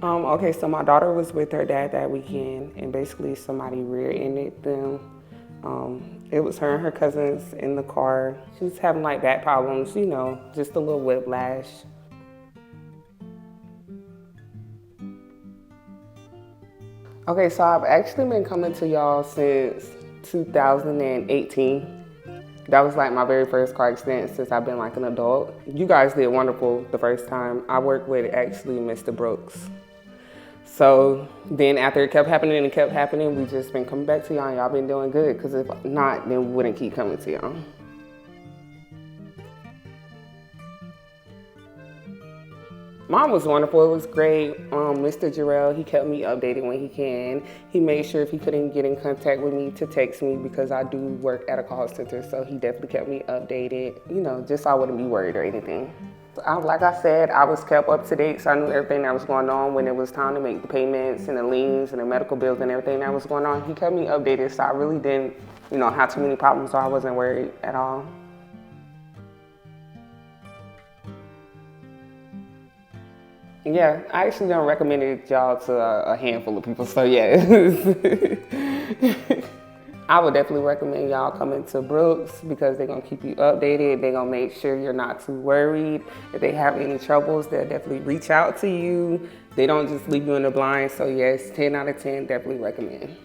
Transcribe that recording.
Okay, so my daughter was with her dad that weekend, and basically somebody rear-ended them. It was her and her cousins in the car. She was having like back problems, just a little whiplash. Okay, so I've actually been coming to y'all since 2018. That was like my very first car accident since I've been like an adult. You guys did wonderful the first time. I worked with actually Mr. Brooks. So then after it kept happening and it kept happening, we just been coming back to y'all and y'all been doing good, because if not, then we wouldn't keep coming to y'all. Mine was wonderful. It was great. Mr. Jarrell, he kept me updated when he can. He made sure if he couldn't get in contact with me to text me, because I do work at a call center, so he definitely kept me updated, just so I wouldn't be worried or anything. Like I said, I was kept up to date, so I knew everything that was going on when it was time to make the payments and the liens and the medical bills and everything that was going on. He kept me updated, so I really didn't, have too many problems, so I wasn't worried at all. Yeah, I actually don't recommend it y'all to a handful of people, so yeah. I would definitely recommend y'all coming to Brooks, because they're gonna keep you updated. They're gonna make sure you're not too worried. If they have any troubles, they'll definitely reach out to you. They don't just leave you in the blind, so yes, 10 out of 10, definitely recommend.